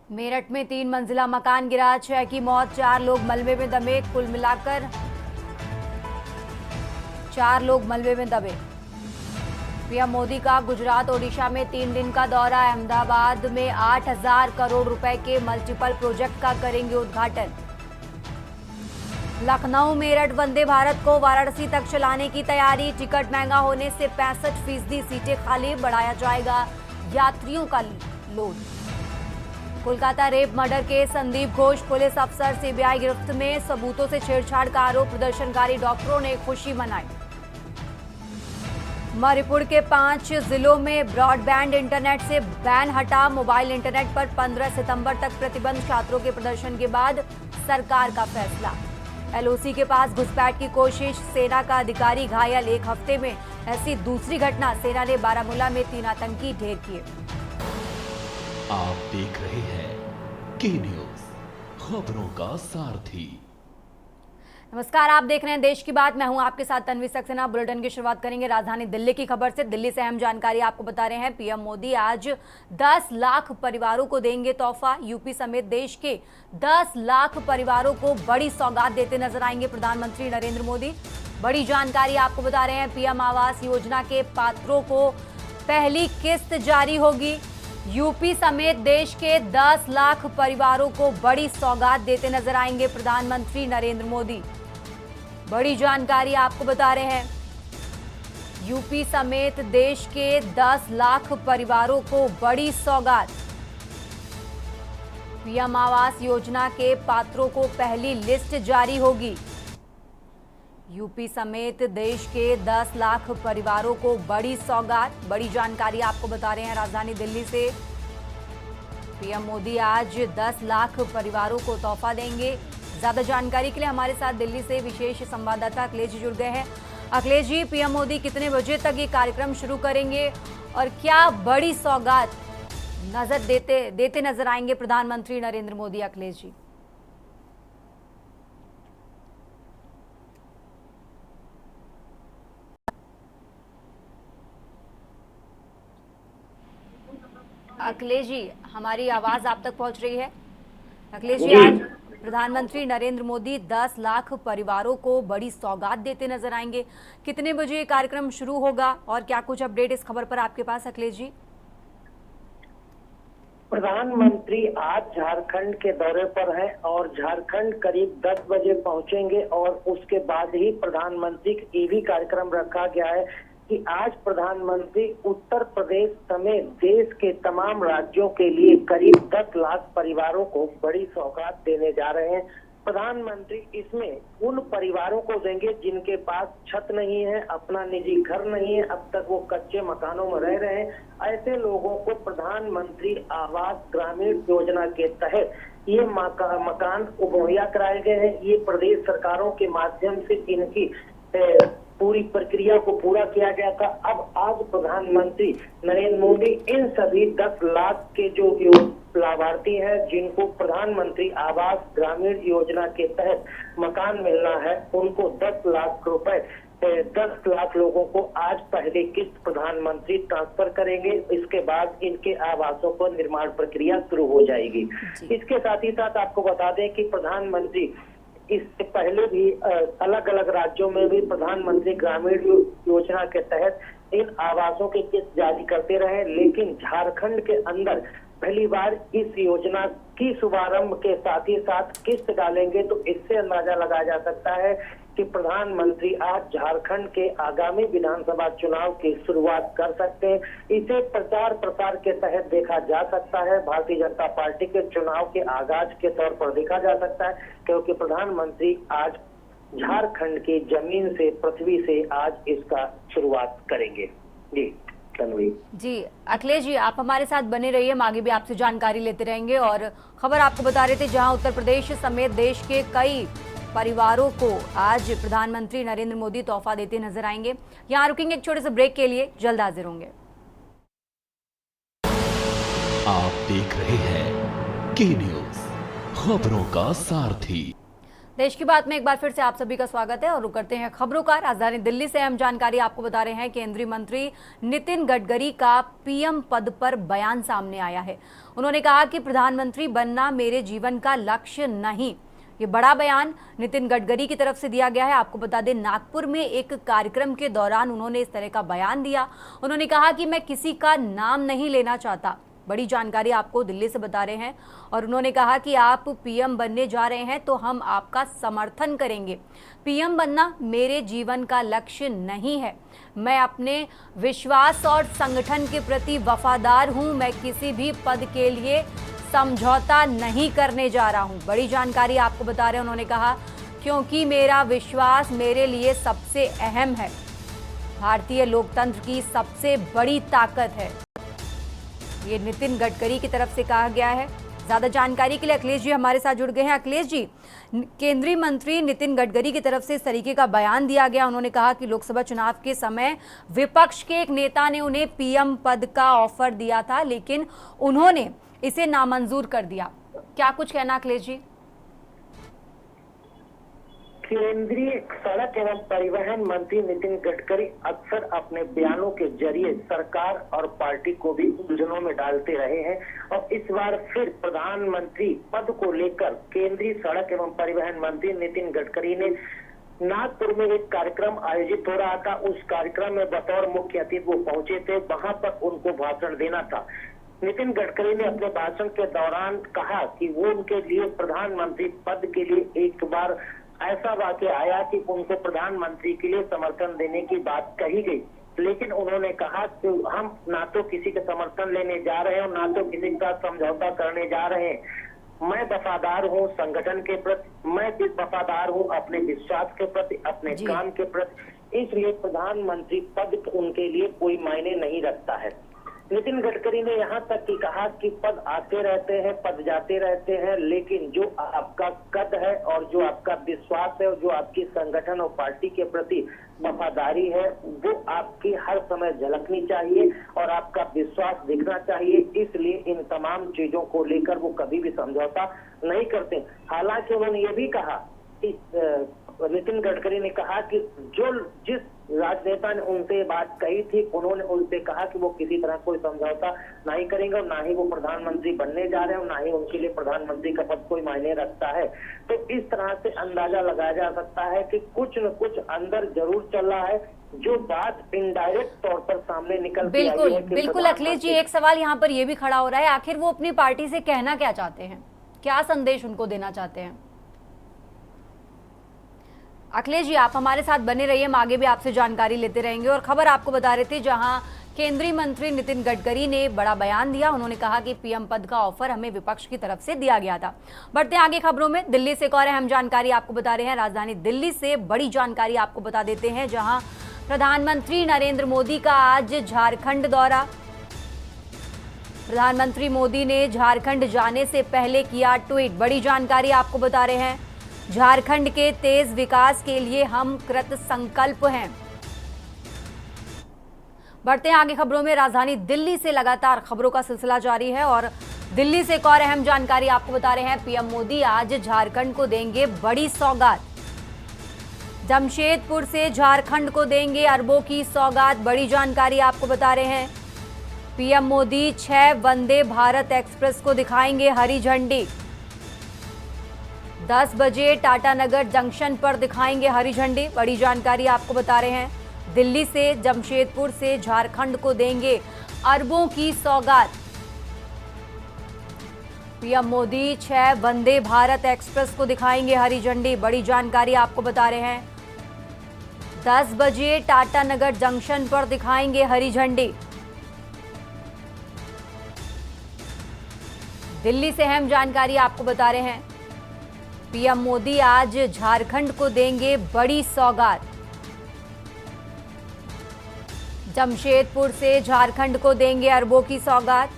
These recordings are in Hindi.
मेरठ में 3 मंजिला मकान गिरा, 6 की मौत, 4 लोग मलबे में दबे। कुल मिलाकर 4 लोग मलबे में दबे। पीएम मोदी का गुजरात ओडिशा में 3 दिन का दौरा। अहमदाबाद में 8,000 करोड़ रुपए के मल्टीपल प्रोजेक्ट का करेंगे उद्घाटन। लखनऊ मेरठ वंदे भारत को वाराणसी तक चलाने की तैयारी। टिकट महंगा होने से 65% सीटें खाली, बढ़ाया जाएगा यात्रियों का लोड। कोलकाता रेप मर्डर के संदीप घोष पुलिस अफसर सीबीआई गिरफ्त में। सबूतों से छेड़छाड़ का आरोप, प्रदर्शनकारी डॉक्टरों ने खुशी मनाई। मणिपुर के 5 जिलों में ब्रॉडबैंड इंटरनेट से बैन हटा। मोबाइल इंटरनेट पर 15 सितंबर तक प्रतिबंध। छात्रों के प्रदर्शन के बाद सरकार का फैसला। एलओसी के पास घुसपैठ की कोशिश, सेना का अधिकारी घायल। 1 हफ्ते में ऐसी दूसरी घटना। सेना ने बारामूला में 3 आतंकी ढेर किए। आप देख रहे हैं के न्यूज, खबरों का सारथी। नमस्कार, आप देख रहे हैं देश की बात। मैं हूं आपके साथ तन्वी सक्सेना। बुलेटिन की शुरुआत करेंगे राजधानी दिल्ली की खबर से। दिल्ली से अहम जानकारी आपको बता रहे हैं। पीएम मोदी आज 10 लाख परिवारों को देंगे तोहफा। यूपी समेत देश के 10 लाख परिवारों को बड़ी सौगात देते नजर आएंगे प्रधानमंत्री नरेंद्र मोदी। बड़ी जानकारी आपको बता रहे हैं। पीएम आवास योजना के पात्रों को पहली किस्त जारी होगी। यूपी समेत देश के 10 लाख परिवारों को बड़ी सौगात देते नजर आएंगे प्रधानमंत्री नरेंद्र मोदी। बड़ी जानकारी आपको बता रहे हैं। यूपी समेत देश के 10 लाख परिवारों को बड़ी सौगात। पीएम आवास योजना के पात्रों को पहली लिस्ट जारी होगी। यूपी समेत देश के 10 लाख परिवारों को बड़ी सौगात। बड़ी जानकारी आपको बता रहे हैं राजधानी दिल्ली से। पीएम मोदी आज 10 लाख परिवारों को तोहफा देंगे। ज्यादा जानकारी के लिए हमारे साथ दिल्ली से विशेष संवाददाता अखिलेश जी जुड़ गए हैं। अखिलेश जी, पीएम मोदी कितने बजे तक ये कार्यक्रम शुरू करेंगे और क्या बड़ी सौगात देते नजर आएंगे प्रधानमंत्री नरेंद्र मोदी? अखिलेश जी, अखिलेश जी, हमारी आवाज आप तक पहुंच रही है? अखिलेश जी, आज प्रधानमंत्री नरेंद्र मोदी 10 लाख परिवारों को बड़ी सौगात देते नजर आएंगे। कितने बजे ये कार्यक्रम शुरू होगा और क्या कुछ अपडेट इस खबर पर आपके पास अखिलेश जी? प्रधानमंत्री आज झारखंड के दौरे पर हैं और झारखंड करीब 10 बजे पहुंचेंगे और उसके बाद ही प्रधानमंत्री का ये भी कार्यक्रम रखा गया है कि आज प्रधानमंत्री उत्तर प्रदेश समेत देश के तमाम राज्यों के लिए करीब 10 लाख परिवारों को बड़ी सौगात देने जा रहे हैं। प्रधानमंत्री इसमें उन परिवारों को देंगे जिनके पास छत नहीं है, अपना निजी घर नहीं है, अब तक वो कच्चे मकानों में रह रहे हैं। ऐसे लोगों को प्रधानमंत्री आवास ग्रामीण योजना के तहत ये मकान मुहैया कराए गए हैं। ये प्रदेश सरकारों के माध्यम से इनकी पूरी प्रक्रिया को पूरा किया गया था। अब आज प्रधानमंत्री नरेंद्र मोदी इन सभी 10 लाख के जो लाभार्थी हैं जिनको प्रधानमंत्री आवास ग्रामीण योजना के तहत मकान मिलना है, उनको 10 लाख रुपए 10 लाख लोगों को आज पहले किस्त प्रधानमंत्री ट्रांसफर करेंगे। इसके बाद इनके आवासों पर निर्माण प्रक्रिया शुरू हो जाएगी। इसके साथ ही साथ आपको बता दें कि प्रधानमंत्री इससे पहले भी अलग अलग राज्यों में भी प्रधानमंत्री ग्रामीण योजना के तहत इन आवासों की किस्त जारी करते रहे, लेकिन झारखंड के अंदर पहली बार इस योजना की शुभारंभ के साथ ही साथ किस्त डालेंगे। तो इससे अंदाजा लगाया जा सकता है कि प्रधानमंत्री आज झारखंड के आगामी विधानसभा चुनाव की शुरुआत कर सकते हैं। इसे प्रचार प्रसार के तहत देखा जा सकता है। भारतीय जनता पार्टी के चुनाव के आगाज के तौर पर देखा जा सकता है, क्योंकि प्रधानमंत्री आज झारखंड की जमीन से, पृथ्वी से आज इसका शुरुआत करेंगे। जी तन्वी जी, अखिलेश जी, आप हमारे साथ बने रहिए। हम आगे भी आपसे जानकारी लेते रहेंगे। और खबर आपको बता रहे थे, जहां उत्तर प्रदेश समेत देश के कई परिवारों को आज प्रधानमंत्री नरेंद्र मोदी तोहफा देते नजर आएंगे। यहां रुकेंगे एक छोटे से ब्रेक के लिए, जल्द हाजिर होंगे। आप देख रहे हैं के न्यूज, खबरों का सारथी। देश की बात में एक बार फिर से आप सभी का स्वागत है और रुक करते हैं खबरों का। राजधानी दिल्ली से अहम जानकारी आपको बता रहे हैं। केंद्रीय मंत्री नितिन गडकरी का पीएम पद पर बयान सामने आया है। उन्होंने कहा कि प्रधानमंत्री बनना मेरे जीवन का लक्ष्य नहीं। ये बड़ा बयान नितिन गडकरी की तरफ से दिया गया है। आपको बता दें, नागपुर में एक कार्यक्रम के दौरान उन्होंने इस तरह का बयान दिया। उन्होंने कहा कि मैं किसी का नाम नहीं लेना चाहता। बड़ी जानकारी आपको दिल्ली से बता रहे हैं। और उन्होंने कहा कि आप पीएम बनने जा रहे हैं तो हम आपका समर्थन करेंगे। पीएम बनना मेरे जीवन का लक्ष्य नहीं है। मैं अपने विश्वास और संगठन के प्रति वफादार हूं। मैं किसी भी पद के लिए समझौता नहीं करने जा रहा हूं। बड़ी जानकारी आपको बता रहे हैं। उन्होंने कहा क्योंकि मेरा विश्वास मेरे लिए सबसे अहम है। भारतीय लोकतंत्र की सबसे बड़ी ताकत है। ये नितिन गडकरी की तरफ से कहा गया है। ज्यादा जानकारी के लिए अखिलेश जी हमारे साथ जुड़ गए हैं। अखिलेश जी, केंद्रीय मंत्री नितिन गडकरी की तरफ से इस तरीके का बयान दिया गया। उन्होंने कहा कि लोकसभा चुनाव के समय विपक्ष के एक नेता ने उन्हें पीएम पद का ऑफर दिया था, लेकिन उन्होंने इसे नामंजूर कर दिया। क्या कुछ कहना अखिलेश जी? केंद्रीय सड़क एवं परिवहन मंत्री नितिन गडकरी अक्सर अपने बयानों के जरिए सरकार और पार्टी को भी उलझनों में डालते रहे हैं और इस बार फिर प्रधानमंत्री पद को लेकर केंद्रीय सड़क एवं परिवहन मंत्री नितिन गडकरी ने नागपुर में एक कार्यक्रम आयोजित हो रहा था। उस कार्यक्रम में बतौर मुख्य अतिथि वो पहुंचे थे। वहां पर उनको भाषण देना था। नितिन गडकरी ने अपने भाषण के दौरान कहा कि वो उनके लिए प्रधानमंत्री पद के लिए एक बार ऐसा वाकया आया कि उनको प्रधानमंत्री के लिए समर्थन देने की बात कही गई, लेकिन उन्होंने कहा कि हम ना तो किसी का समर्थन लेने जा रहे हैं और ना तो किसी का समझौता करने जा रहे हैं। मैं वफादार हूं संगठन के प्रति, मैं वफादार हूं अपने विश्वास के प्रति, अपने काम के प्रति। इसलिए प्रधानमंत्री पद उनके लिए कोई मायने नहीं रखता है। नितिन गडकरी ने यहाँ तक कि कहा कि पद आते रहते हैं, पद जाते रहते हैं, लेकिन जो आपका कद है और जो आपका विश्वास है और जो आपकी संगठन और पार्टी के प्रति वफादारी है वो आपकी हर समय झलकनी चाहिए और आपका विश्वास दिखना चाहिए। इसलिए इन तमाम चीजों को लेकर वो कभी भी समझौता नहीं करते। हालांकि उन्होंने ये भी कहा कि नितिन गडकरी ने कहा कि जिस राजनेता ने उनसे बात कही थी, उन्होंने उनसे कहा कि वो किसी तरह कोई समझौता नहीं करेंगे और ना ही वो प्रधानमंत्री बनने जा रहे हैं और ना ही उनके लिए प्रधानमंत्री का पद कोई मायने रखता है। तो इस तरह से अंदाजा लगाया जा सकता है कि कुछ न कुछ अंदर जरूर चल रहा है, जो बात इनडायरेक्ट तौर पर सामने निकल के आई है। बिल्कुल अखिलेश जी, एक सवाल यहाँ पर यह भी खड़ा हो रहा है, आखिर वो अपनी पार्टी से कहना क्या चाहते हैं, क्या संदेश उनको देना चाहते हैं? अखिलेश जी, आप हमारे साथ बने रहिए, हम आगे भी आपसे जानकारी लेते रहेंगे। और खबर आपको बता रहे थे, जहां केंद्रीय मंत्री नितिन गडकरी ने बड़ा बयान दिया। उन्होंने कहा कि पीएम पद का ऑफर हमें विपक्ष की तरफ से दिया गया था। बढ़ते हैं आगे खबरों में। दिल्ली से एक और अहम जानकारी आपको बता रहे हैं। राजधानी दिल्ली से बड़ी जानकारी आपको बता देते हैं, जहां प्रधानमंत्री नरेंद्र मोदी का आज झारखंड दौरा। प्रधानमंत्री मोदी ने झारखंड जाने से पहले किया ट्वीट। बड़ी जानकारी आपको बता रहे हैं, झारखंड के तेज विकास के लिए हम कृत संकल्प हैं। बढ़ते हैं आगे खबरों में। राजधानी दिल्ली से लगातार खबरों का सिलसिला जारी है और दिल्ली से एक और अहम जानकारी आपको बता रहे हैं। पीएम मोदी आज झारखंड को देंगे बड़ी सौगात। जमशेदपुर से झारखंड को देंगे अरबों की सौगात। बड़ी जानकारी आपको बता रहे हैं। पीएम मोदी 6 वंदे भारत एक्सप्रेस को दिखाएंगे हरी झंडी। 10 बजे टाटानगर जंक्शन पर दिखाएंगे हरी झंडी। बड़ी जानकारी आपको बता रहे हैं। दिल्ली से जमशेदपुर से झारखंड को देंगे अरबों की सौगात। पीएम मोदी 6 वंदे भारत एक्सप्रेस को दिखाएंगे हरी झंडी। बड़ी जानकारी आपको बता रहे हैं। 10 बजे टाटानगर जंक्शन पर दिखाएंगे हरी झंडी। दिल्ली से अहम जानकारी आपको बता रहे हैं। पीएम मोदी आज झारखंड को देंगे बड़ी सौगात। जमशेदपुर से झारखंड को देंगे अरबों की सौगात।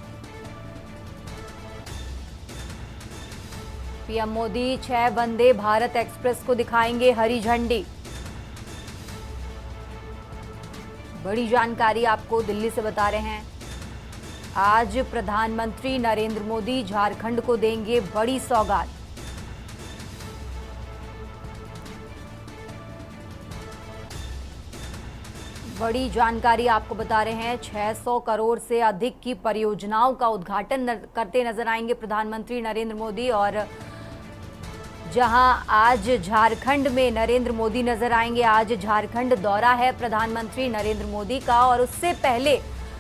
पीएम मोदी 6 वंदे भारत एक्सप्रेस को दिखाएंगे हरी झंडी। बड़ी जानकारी आपको दिल्ली से बता रहे हैं। आज प्रधानमंत्री नरेंद्र मोदी झारखंड को देंगे बड़ी सौगात। बड़ी जानकारी आपको बता रहे हैं। 600 करोड़ से अधिक की परियोजनाओं का उद्घाटन करते नजर आएंगे प्रधानमंत्री नरेंद्र मोदी। और जहां आज झारखंड में नरेंद्र मोदी नजर आएंगे, आज झारखंड दौरा है प्रधानमंत्री नरेंद्र मोदी का। और उससे पहले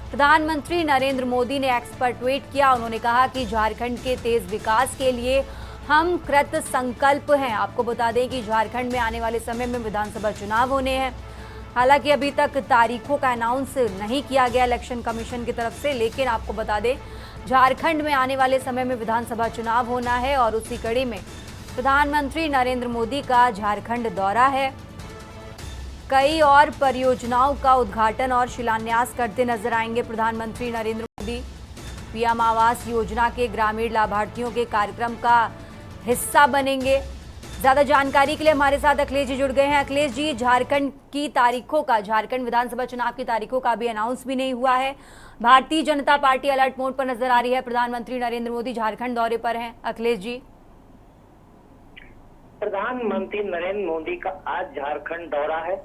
प्रधानमंत्री नरेंद्र मोदी ने एक्सपर्ट ट्वीट किया। उन्होंने कहा कि झारखंड के तेज विकास के लिए हम कृत संकल्प हैं। आपको बता दें कि झारखंड में आने वाले समय में विधानसभा चुनाव होने हैं। हालांकि अभी तक तारीखों का अनाउंस नहीं किया गया इलेक्शन कमीशन की तरफ से, लेकिन आपको बता दें झारखंड में आने वाले समय में विधानसभा चुनाव होना है और उसी कड़ी में प्रधानमंत्री नरेंद्र मोदी का झारखंड दौरा है। कई और परियोजनाओं का उद्घाटन और शिलान्यास करते नजर आएंगे प्रधानमंत्री नरेंद्र मोदी। पीएम आवास योजना के ग्रामीण लाभार्थियों के कार्यक्रम का हिस्सा बनेंगे। ज्यादा जानकारी के लिए हमारे साथ अखिलेश जी जुड़ गए हैं। अखिलेश जी, झारखंड की तारीखों का, झारखंड विधानसभा चुनाव की तारीखों का अभी अनाउंस भी नहीं हुआ है। Bharatiya Janata party alert mode पर नजर आ रही है। प्रधानमंत्री नरेंद्र मोदी झारखंड दौरे पर हैं। अखिलेश जी, प्रधानमंत्री नरेंद्र मोदी का आज झारखंड दौरा है।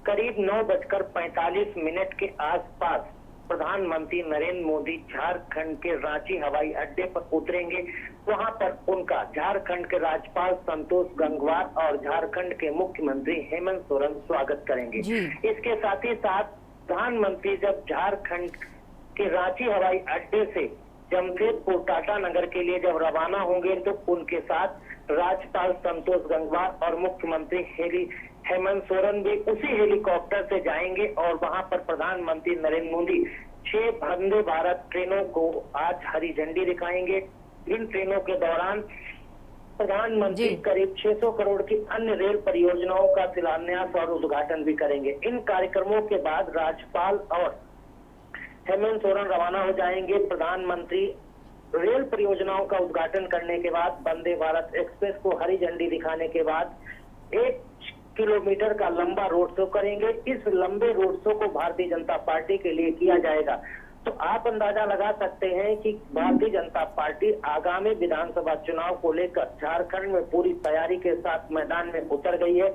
करीब 9:45 के आसपास प्रधानमंत्री नरेंद्र मोदी झारखंड के रांची हवाई अड्डे पर उतरेंगे। वहां पर उनका झारखंड के राज्यपाल संतोष गंगवार और झारखंड के मुख्यमंत्री हेमंत सोरेन स्वागत करेंगे। इसके साथ ही साथ प्रधानमंत्री जब झारखंड के रांची हवाई अड्डे से जमशेदपुर टाटा नगर के लिए जब रवाना होंगे तो उनके साथ राज्यपाल संतोष गंगवार और मुख्यमंत्री हेमंत सोरेन भी उसी हेलीकॉप्टर से जाएंगे और वहां पर प्रधानमंत्री नरेंद्र मोदी 6 वंदे भारत ट्रेनों को आज हरी झंडी दिखाएंगे। इन ट्रेनों के दौरान प्रधानमंत्री करीब 600 करोड़ की अन्य रेल परियोजनाओं का शिलान्यास और उद्घाटन भी करेंगे। इन कार्यक्रमों के बाद राज्यपाल और हेमंत सोरेन रवाना हो जाएंगे। प्रधानमंत्री रेल परियोजनाओं का उद्घाटन करने के बाद वंदे भारत एक्सप्रेस को हरी झंडी दिखाने के बाद 1 किलोमीटर का लंबा रोड शो करेंगे। इस लंबे रोड शो को भारतीय जनता पार्टी के लिए किया जाएगा। तो आप अंदाजा लगा सकते हैं कि भारतीय जनता पार्टी आगामी विधानसभा चुनाव को लेकर झारखंड में पूरी तैयारी के साथ मैदान में उतर गई है।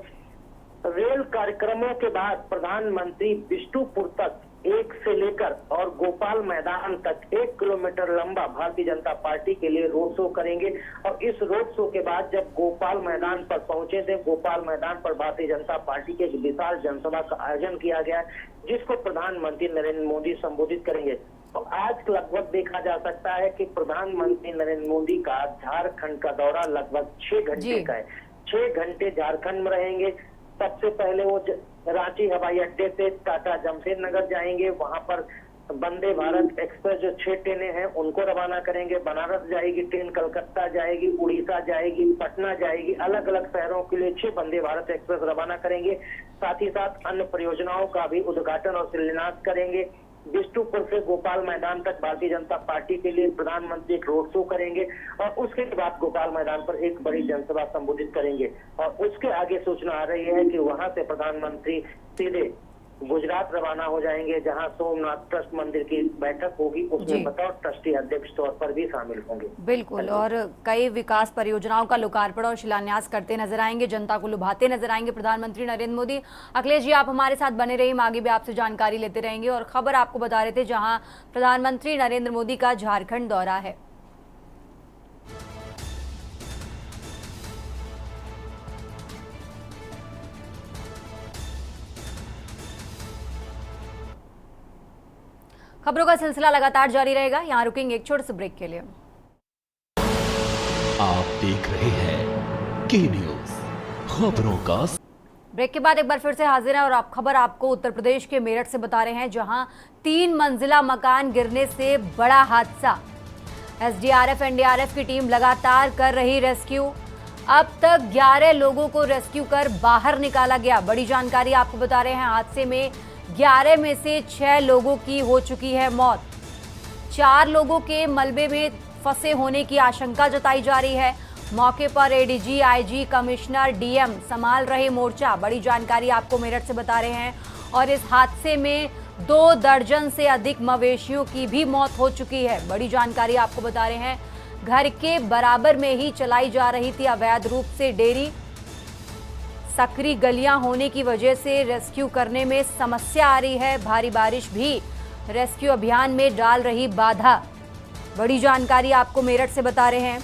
रेल कार्यक्रमों के बाद प्रधानमंत्री बिष्टुपुर तक 1 से लेकर और गोपाल मैदान तक 1 किलोमीटर लंबा भारतीय जनता पार्टी के लिए रोड शो करेंगे। और इस रोड शो के बाद जब गोपाल मैदान पर पहुंचे थे, गोपाल मैदान पर भारतीय जनता पार्टी के एक विशाल जनसभा का आयोजन किया गया, जिसको प्रधानमंत्री नरेंद्र मोदी संबोधित करेंगे। तो आज लगभग देखा जा सकता है कि प्रधानमंत्री नरेंद्र मोदी का झारखंड का दौरा लगभग 6 घंटे का है। 6 घंटे झारखंड में रहेंगे। सबसे पहले वो रांची हवाई अड्डे से टाटा जमशेदनगर जाएंगे। वहां पर वंदे भारत एक्सप्रेस जो 6 ट्रेनें हैं उनको रवाना करेंगे। बनारस जाएगी ट्रेन, कलकत्ता जाएगी, उड़ीसा जाएगी, पटना जाएगी। अलग अलग शहरों के लिए 6 वंदे भारत एक्सप्रेस रवाना करेंगे। साथ ही साथ अन्य परियोजनाओं का भी उद्घाटन और शिलान्यास करेंगे। बिष्टुपुर से गोपाल मैदान तक भारतीय जनता पार्टी के लिए प्रधानमंत्री एक रोड शो करेंगे और उसके बाद गोपाल मैदान पर एक बड़ी जनसभा संबोधित करेंगे। और उसके आगे सूचना आ रही है कि वहां से प्रधानमंत्री सीधे गुजरात रवाना हो जाएंगे, जहां सोमनाथ ट्रस्ट मंदिर की बैठक होगी। उसमें बतौर ट्रस्टी अध्यक्ष तौर पर भी शामिल होंगे। बिल्कुल, और कई विकास परियोजनाओं का लोकार्पण और शिलान्यास करते नजर आएंगे, जनता को लुभाते नजर आएंगे प्रधानमंत्री नरेंद्र मोदी। अखिलेश जी, आप हमारे साथ बने रहिए, हम आगे भी आपसे जानकारी लेते रहेंगे। और खबर आपको बता रहे थे जहाँ प्रधानमंत्री नरेंद्र मोदी का झारखंड दौरा है। खबरों का सिलसिला लगातार जारी रहेगा। यहाँ रुकेंगे एक छोटे से ब्रेक के लिए। आप देख रहे हैं के न्यूज, खबरों का। ब्रेक के बाद एक बार फिर से हाजिर है और आप खबर आपको उत्तर प्रदेश के मेरठ से बता रहे हैं, जहां 3 मंजिला मकान गिरने से बड़ा हादसा। एसडीआरएफ एनडीआरएफ की टीम लगातार कर रही रेस्क्यू। अब तक 11 लोगों को रेस्क्यू कर बाहर निकाला गया। बड़ी जानकारी आपको बता रहे हैं, हादसे में 11 में से 6 लोगों की हो चुकी है मौत। 4 लोगों के मलबे में फंसे होने की आशंका जताई जा रही है। मौके पर एडीजी, आईजी, कमिश्नर, डीएम संभाल रहे मोर्चा। बड़ी जानकारी आपको मेरठ से बता रहे हैं। और इस हादसे में 2 दर्जन से अधिक मवेशियों की भी मौत हो चुकी है। बड़ी जानकारी आपको बता रहे हैं, घर के बराबर में ही चलाई जा रही थी अवैध रूप से डेयरी। सकरी गलियां होने की वजह से रेस्क्यू करने में समस्या आ रही है। भारी बारिश भी रेस्क्यू अभियान में डाल रही बाधा। बड़ी जानकारी आपको मेरठ से बता रहे हैं।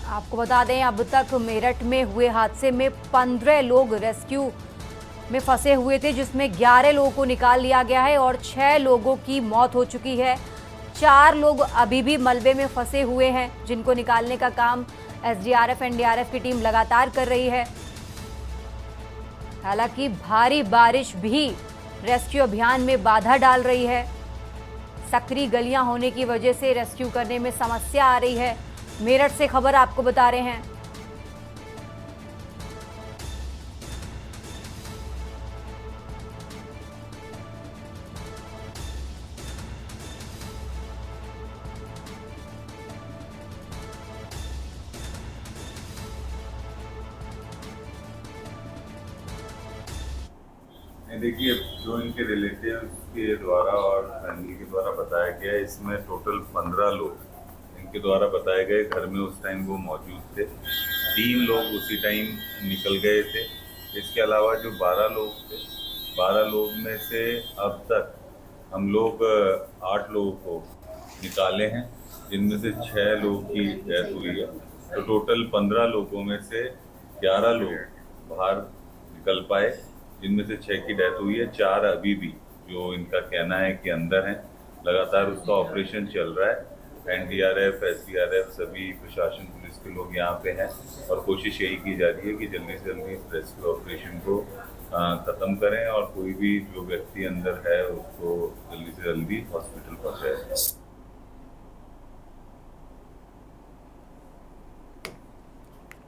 आपको बता दें, अब तक मेरठ में हुए हादसे में 15 लोग रेस्क्यू में फंसे हुए थे, जिसमें 11 लोगों को निकाल लिया गया है और 6 लोगों की मौत हो चुकी है। 4 लोग अभी भी मलबे में फंसे हुए हैं, जिनको निकालने का काम एसडीआरएफ एनडीआरएफ की टीम लगातार कर रही है। हालांकि भारी बारिश भी रेस्क्यू अभियान में बाधा डाल रही है। सकरी गलियां होने की वजह से रेस्क्यू करने में समस्या आ रही है। मेरठ से खबर आपको बता रहे हैं। देखिए, जो इनके रिलेटिव के द्वारा और फैमिली के द्वारा बताया गया, इसमें टोटल 15 लोग इनके द्वारा बताए गए घर में उस टाइम वो मौजूद थे। 3 लोग उसी टाइम निकल गए थे। इसके अलावा जो 12 लोग थे, 12 लोग में से अब तक हम लोग 8 लोगों को निकाले हैं, जिनमें से 6 लोगों की डेथ हुई है। तो टोटल 15 लोगों में से 11 लोग बाहर निकल पाए, जिनमें से 6 की डेथ हुई है। 4 अभी भी, जो इनका कहना है कि अंदर हैं, लगातार उसका ऑपरेशन चल रहा है। एनडीआरएफ, एसडीआरएफ, सभी प्रशासन, पुलिस के लोग यहाँ पे हैं और कोशिश यही की जा रही है कि जल्दी से जल्दी इस रेस्क्यू ऑपरेशन को ख़त्म करें और कोई भी जो व्यक्ति अंदर है उसको जल्दी से जल्दी हॉस्पिटल पहुँचाए।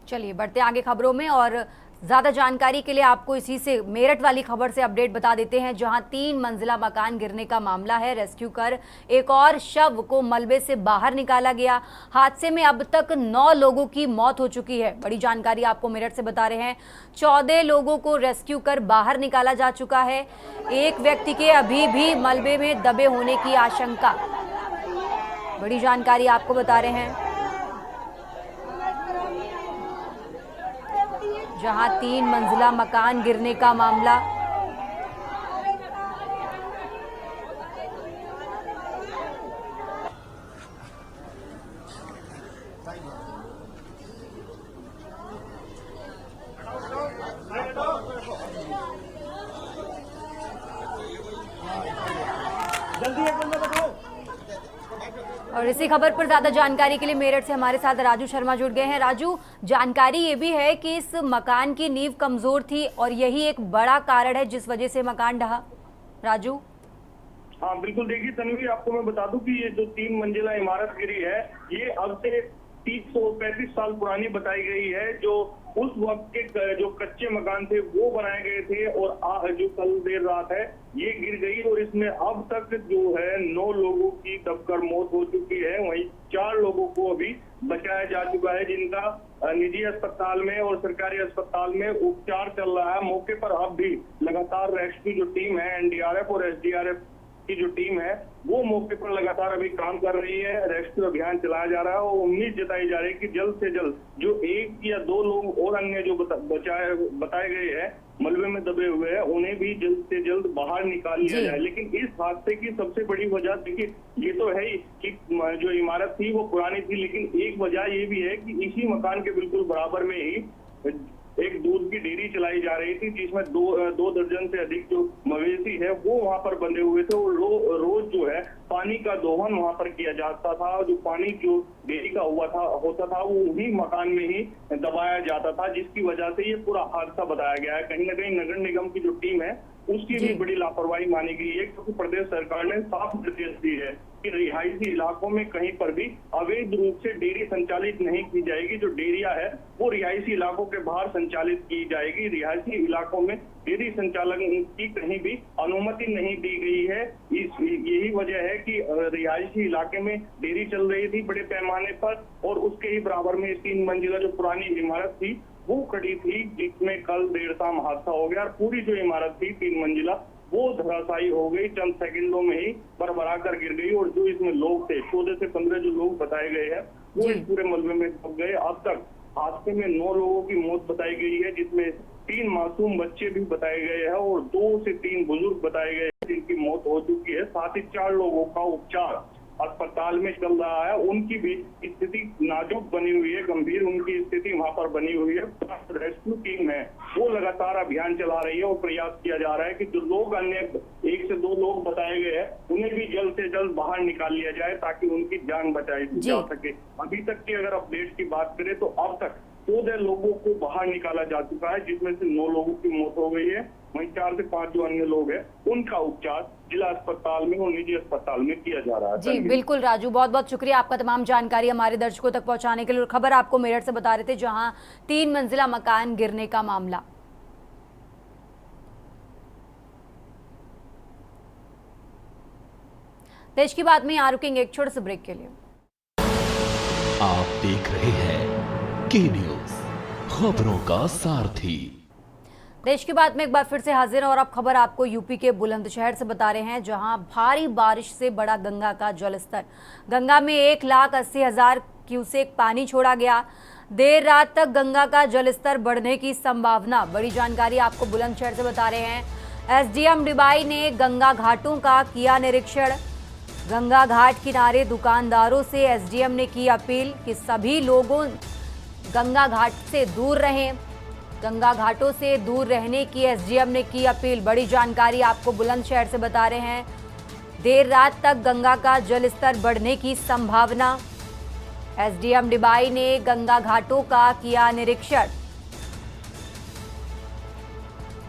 चलिए बढ़ते आगे खबरों में, और ज़्यादा जानकारी के लिए आपको इसी से मेरठ वाली खबर से अपडेट बता देते हैं, जहां 3 मंजिला मकान गिरने का मामला है। रेस्क्यू कर एक और शव को मलबे से बाहर निकाला गया। हादसे में अब तक 9 लोगों की मौत हो चुकी है। बड़ी जानकारी आपको मेरठ से बता रहे हैं। 14 लोगों को रेस्क्यू कर बाहर निकाला जा चुका है। एक व्यक्ति के अभी भी मलबे में दबे होने की आशंका। बड़ी जानकारी आपको बता रहे हैं, जहां 3 मंजिला मकान गिरने का मामला। और इसी खबर पर ज्यादा जानकारी के लिए मेरठ से हमारे साथ राजू शर्मा जुड़ गए हैं। राजू, जानकारी ये भी है कि इस मकान की नींव कमजोर थी और यही एक बड़ा कारण है जिस वजह से मकान ढहा। राजू। हाँ बिल्कुल, देखिए तन्वी, आपको मैं बता दूं कि ये जो 3 मंजिला इमारत गिरी है, ये अब से 30-35 साल पुरानी बताई गई है। जो उस वक्त के जो कच्चे मकान थे वो बनाए गए थे और जो कल देर रात है ये गिर गई और इसमें अब तक जो है 9 लोगों की दबकर मौत हो चुकी है। वहीं 4 लोगों को अभी बचाया जा चुका है, जिनका निजी अस्पताल में और सरकारी अस्पताल में उपचार चल रहा है। मौके पर अब भी लगातार रेस्क्यू जो टीम है, एनडीआरएफ और एसडीआरएफ की जो टीम है, वो मौके पर लगातार अभी काम कर रही है। रेस्क्यू अभियान चलाया जा रहा है और उम्मीद जताई जा रही है कि जल्द से जल्द जो 1 या 2 लोग और अन्य जो बताए गए हैं मलबे में दबे हुए हैं, उन्हें भी जल्द से जल्द बाहर निकाल लिया जाए। लेकिन इस हादसे की सबसे बड़ी वजह, देखिए ये तो है ही कि जो इमारत थी वो पुरानी थी, लेकिन एक वजह ये भी है कि इसी मकान के बिल्कुल बराबर में ही एक दूध की डेयरी चलाई जा रही थी, जिसमें 2 दर्जन से अधिक जो मवेशी है वो वहां पर बंधे हुए थे और रोज जो है पानी का दोहन वहां पर किया जाता था। जो पानी जो डेयरी का होता था वो उन्हीं मकान में ही दबाया जाता था, जिसकी वजह से ये पूरा हादसा बताया गया है। कहीं ना कहीं नगर निगम की जो टीम है उसकी भी बड़ी लापरवाही मानी गई है, क्योंकि प्रदेश सरकार ने साफ निर्देश दिए है कि रिहायशी इलाकों में कहीं पर भी अवैध रूप से डेयरी संचालित नहीं की जाएगी। जो डेयरिया है वो रिहायशी इलाकों के बाहर संचालित की जाएगी। रिहायशी इलाकों में डेयरी संचालन की कहीं भी अनुमति नहीं दी गई है। यही वजह है कि रिहायशी इलाके में डेयरी चल रही थी बड़े पैमाने पर और उसके ही बराबर में 3 मंजिला जो पुरानी इमारत थी वो खड़ी थी, जिसमें कल देर शाम हादसा हो गया और पूरी जो इमारत थी 3 मंजिला वो धराशायी हो गई, चंद सेकंडों में ही बरबरा कर गिर गई। और जो इसमें लोग थे, 14 से 15 जो लोग बताए गए हैं, वो इस पूरे मलबे में दब गए। अब तक हादसे में 9 लोगों की मौत बताई गई है, जिसमें 3 मासूम बच्चे भी बताए गए हैं और 2 से 3 बुजुर्ग बताए गए हैं जिनकी मौत हो चुकी है। साथ ही 4 लोगों का उपचार अस्पताल में चल रहा है। उनकी भी स्थिति नाजुक बनी हुई है, गंभीर उनकी स्थिति वहां पर बनी हुई है। रेस्क्यू टीम है वो लगातार अभियान चला रही है और प्रयास किया जा रहा है कि जो लोग अन्य 1 से 2 लोग बताए गए हैं उन्हें भी जल्द से जल्द बाहर निकाल लिया जाए ताकि उनकी जान बचाई जा सके। अभी तक की अगर अपडेट की बात करें तो अब तक 14 लोगों को बाहर निकाला जा चुका है, जिसमें से 9 लोगों की मौत हो गई है। वहीं 4 से 5 जो अन्य लोग हैं उनका उपचार जिला अस्पताल में और निजी अस्पताल में किया जा रहा है। जी बिल्कुल राजू, बहुत बहुत शुक्रिया आपका तमाम जानकारी हमारे दर्शकों तक पहुंचाने के लिए। खबर आपको मेरठ से बता रहे थे, जहां 3 मंजिला मकान गिरने का मामला। देश की बात में यहाँ रुकेंगे एक छोटे से ब्रेक के लिए। आप देख रहे हैं के न्यूज, खबरों का सारथी। देश की बात में एक बार फिर से हाजिर है और अब खबर आपको यूपी के बुलंदशहर से बता रहे हैं, जहां भारी बारिश से बढ़ा गंगा का जलस्तर। गंगा में 1,80,000 क्यूसेक पानी छोड़ा गया। देर रात तक गंगा का जलस्तर बढ़ने की संभावना। बड़ी जानकारी आपको बुलंदशहर से बता रहे हैं। एसडीएम डिबाई ने गंगा घाटों का किया निरीक्षण। गंगा घाट किनारे दुकानदारों से एसडीएम ने की अपील कि सभी लोगों गंगा घाट से दूर रहें। गंगा घाटों से दूर रहने की एसडीएम ने की अपील। बड़ी जानकारी आपको बुलंदशहर से बता रहे हैं। देर रात तक गंगा का जलस्तर बढ़ने की संभावना। एसडीएम डिबाई ने गंगा घाटों का किया निरीक्षण।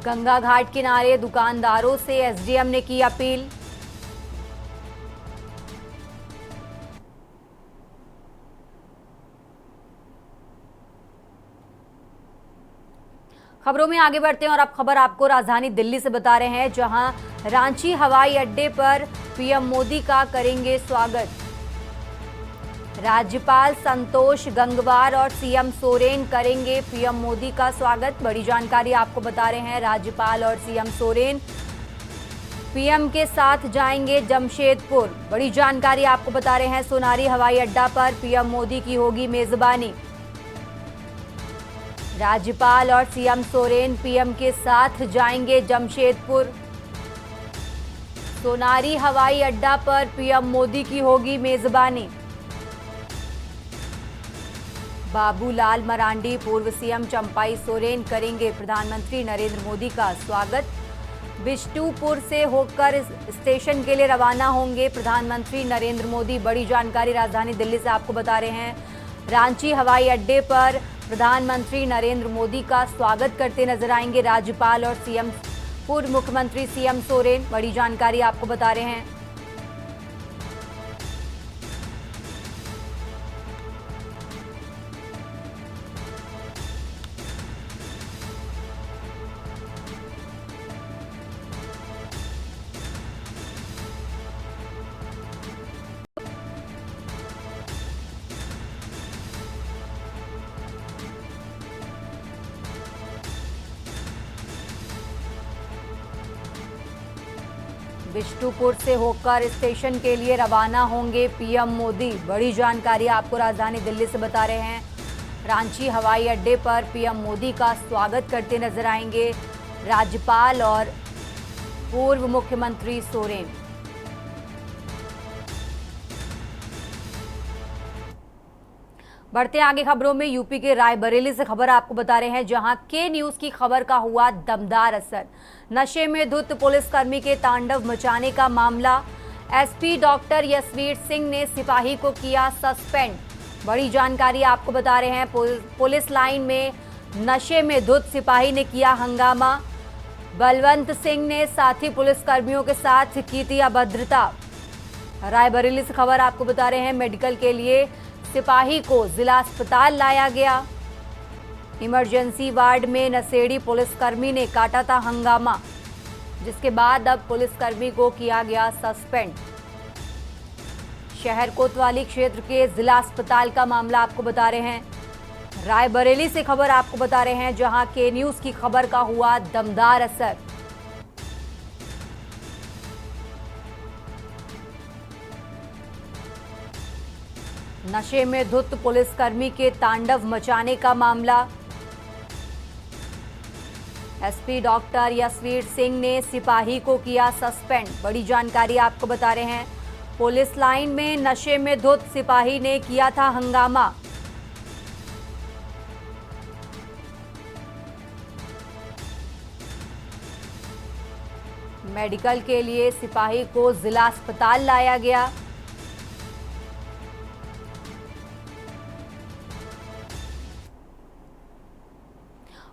गंगा घाट किनारे दुकानदारों से एसडीएम ने की अपील। खबरों में आगे बढ़ते हैं और अब खबर आपको राजधानी दिल्ली से बता रहे हैं, जहां रांची हवाई अड्डे पर पीएम मोदी का करेंगे स्वागत। राज्यपाल संतोष गंगवार और सीएम सोरेन करेंगे पीएम मोदी का स्वागत। बड़ी जानकारी आपको बता रहे हैं। राज्यपाल और सीएम सोरेन पीएम के साथ जाएंगे जमशेदपुर। बड़ी जानकारी आपको बता रहे हैं। सोनारी हवाई अड्डा पर पीएम मोदी की होगी मेजबानी। राज्यपाल और सीएम सोरेन पीएम के साथ जाएंगे जमशेदपुर। सोनारी हवाई अड्डा पर पीएम मोदी की होगी मेजबानी। बाबूलाल मरांडी, पूर्व सीएम चंपाई सोरेन करेंगे प्रधानमंत्री नरेंद्र मोदी का स्वागत। बिष्टुपुर से होकर स्टेशन के लिए रवाना होंगे प्रधानमंत्री नरेंद्र मोदी। बड़ी जानकारी राजधानी दिल्ली से आपको बता रहे हैं। रांची हवाई अड्डे पर प्रधानमंत्री नरेंद्र मोदी का स्वागत करते नजर आएंगे राज्यपाल और सीएम पूर्व मुख्यमंत्री सीएम सोरेन। बड़ी जानकारी आपको बता रहे हैं। बिष्टुपुर से होकर स्टेशन के लिए रवाना होंगे पीएम मोदी। बड़ी जानकारी आपको राजधानी दिल्ली से बता रहे हैं। रांची हवाई अड्डे पर पीएम मोदी का स्वागत करते नजर आएंगे राज्यपाल और पूर्व मुख्यमंत्री सोरेन। बढ़ते आगे खबरों में, यूपी के रायबरेली से खबर आपको बता रहे हैं, जहां के न्यूज की खबर का हुआ दमदार असर। नशे में धुत पुलिसकर्मी के तांडव मचाने का मामला। एसपी डॉक्टर यशवीर सिंह ने सिपाही को किया सस्पेंड। बड़ी जानकारी आपको बता रहे हैं। पुलिस लाइन में नशे में धुत सिपाही ने किया हंगामा। बलवंत सिंह ने साथी पुलिसकर्मियों के साथ की थी अभद्रता। रायबरेली से खबर आपको बता रहे हैं। मेडिकल के लिए सिपाही को जिला अस्पताल लाया गया। इमरजेंसी वार्ड में नशेड़ी पुलिसकर्मी ने काटा था हंगामा, जिसके बाद अब पुलिसकर्मी को किया गया सस्पेंड। शहर कोतवाली क्षेत्र के जिला अस्पताल का मामला आपको बता रहे हैं। रायबरेली से खबर आपको बता रहे हैं, जहां के न्यूज की खबर का हुआ दमदार असर। नशे में धुत पुलिसकर्मी के तांडव मचाने का मामला। एसपी डॉक्टर यशवीर सिंह ने सिपाही को किया सस्पेंड। बड़ी जानकारी आपको बता रहे हैं। पुलिस लाइन में नशे में धुत सिपाही ने किया था हंगामा। मेडिकल के लिए सिपाही को जिला अस्पताल लाया गया।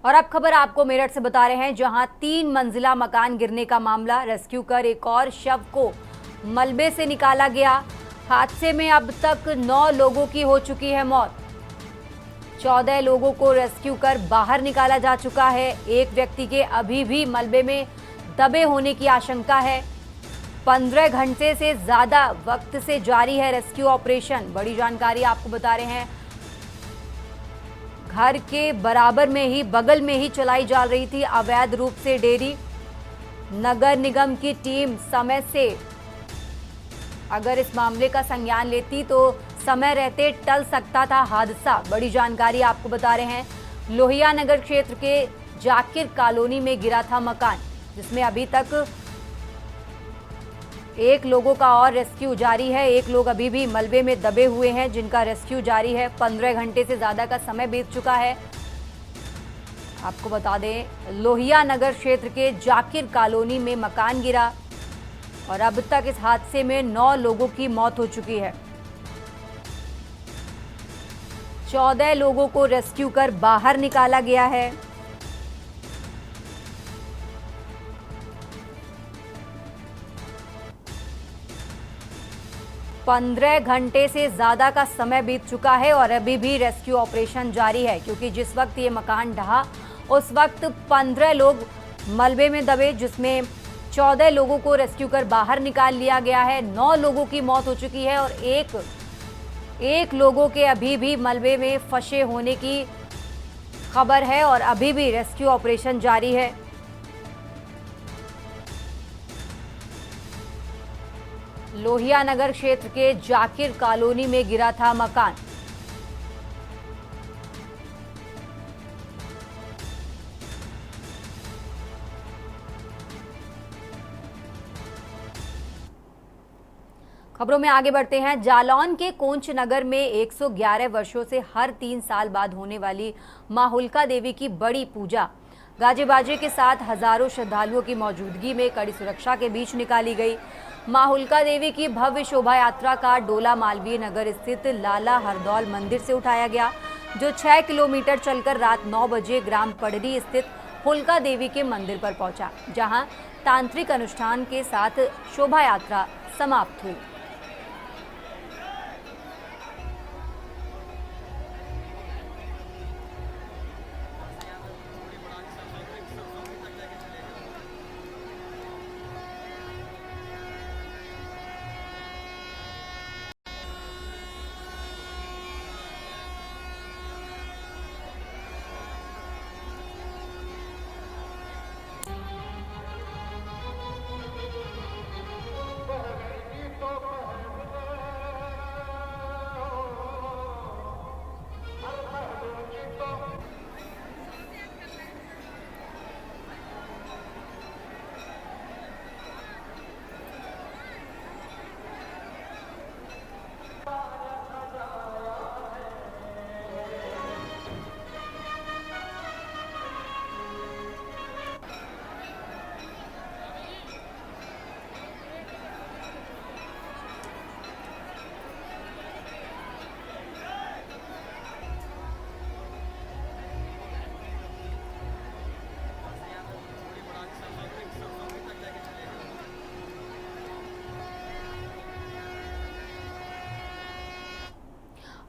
और अब खबर आपको मेरठ से बता रहे हैं, जहां 3 मंजिला मकान गिरने का मामला। रेस्क्यू कर एक और शव को मलबे से निकाला गया। हादसे में अब तक 9 लोगों की हो चुकी है मौत। 14 लोगों को रेस्क्यू कर बाहर निकाला जा चुका है। एक व्यक्ति के अभी भी मलबे में दबे होने की आशंका है। 15 घंटे से ज्यादा वक्त से जारी है रेस्क्यू ऑपरेशन। बड़ी जानकारी आपको बता रहे हैं। घर के बराबर में ही, बगल में ही चलाई जा रही थी अवैध रूप से डेयरी। नगर निगम की टीम समय से अगर इस मामले का संज्ञान लेती तो समय रहते टल सकता था हादसा। बड़ी जानकारी आपको बता रहे हैं। लोहिया नगर क्षेत्र के जाकिर कॉलोनी में गिरा था मकान, जिसमें अभी तक 1 लोगों का और रेस्क्यू जारी है। 1 लोग अभी भी मलबे में दबे हुए हैं, जिनका रेस्क्यू जारी है। 15 घंटे से ज्यादा का समय बीत चुका है। आपको बता दें, लोहिया नगर क्षेत्र के जाकिर कॉलोनी में मकान गिरा और अब तक इस हादसे में 9 लोगों की मौत हो चुकी है। 14 लोगों को रेस्क्यू कर बाहर निकाला गया है। पंद्रह घंटे से ज्यादा का समय बीत चुका है और अभी भी रेस्क्यू ऑपरेशन जारी है, क्योंकि जिस वक्त ये मकान ढहा उस वक्त 15 लोग मलबे में दबे, जिसमें 14 लोगों को रेस्क्यू कर बाहर निकाल लिया गया है। 9 लोगों की मौत हो चुकी है और एक लोगों के अभी भी मलबे में फंसे होने की खबर है और अभी भी रेस्क्यू ऑपरेशन जारी है। लोहिया नगर क्षेत्र के जाकिर कॉलोनी में गिरा था मकान। खबरों में आगे बढ़ते हैं। जालौन के कोंच नगर में 111 वर्षों से हर 3 साल बाद होने वाली मां हुल्का देवी की बड़ी पूजा गाजे बाजे के साथ हजारों श्रद्धालुओं की मौजूदगी में कड़ी सुरक्षा के बीच निकाली गई। मां हुल्का देवी की भव्य शोभा यात्रा का डोला मालवीय नगर स्थित लाला हरदौल मंदिर से उठाया गया, जो 6 किलोमीटर चलकर रात 9 बजे ग्राम पडरी स्थित हुल्का देवी के मंदिर पर पहुंचा, जहां तांत्रिक अनुष्ठान के साथ शोभा यात्रा समाप्त हुई।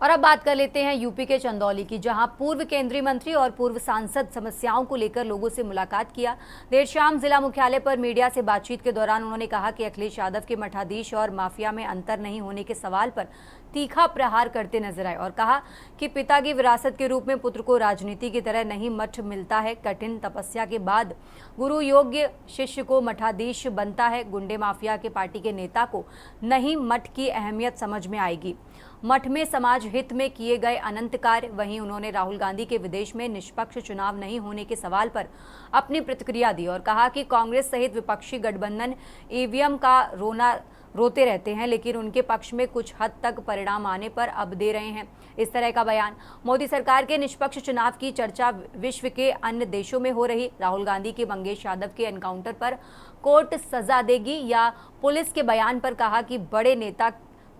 और अब बात कर लेते हैं यूपी के चंदौली की, जहां पूर्व केंद्रीय मंत्री और पूर्व सांसद समस्याओं को लेकर लोगों से मुलाकात किया। देर शाम जिला मुख्यालय पर मीडिया से बातचीत के दौरान उन्होंने कहा कि अखिलेश यादव के मठाधीश और माफिया में अंतर नहीं होने के सवाल पर तीखा प्रहार करते नजर आए और कहा कि पिता की विरासत के रूप में पुत्र को राजनीति की तरह नहीं मठ मिलता है। कठिन तपस्या के बाद गुरु योग्य शिष्य को मठाधीश बनता है। गुंडे माफिया के पार्टी के नेता को नहीं मठ की अहमियत समझ में आएगी। मठ में समाज हित में किए गए अनंत कार्य। वहीं उन्होंने राहुल गांधी के विदेश में निष्पक्ष चुनाव नहीं होने के सवाल पर अपनी प्रतिक्रिया दी और कहा कि कांग्रेस सहित विपक्षी गठबंधन ईवीएम का रोते रहते हैं, लेकिन उनके पक्ष में कुछ हद तक परिणाम आने पर अब दे रहे हैं। इस तरह का बयान। मोदी सरकार के निष्पक्ष चुनाव की चर्चा विश्व के अन्य देशों में हो रही। राहुल गांधी के मंगेश यादव के एनकाउंटर पर कोर्ट सजा देगी या पुलिस के बयान पर कहा कि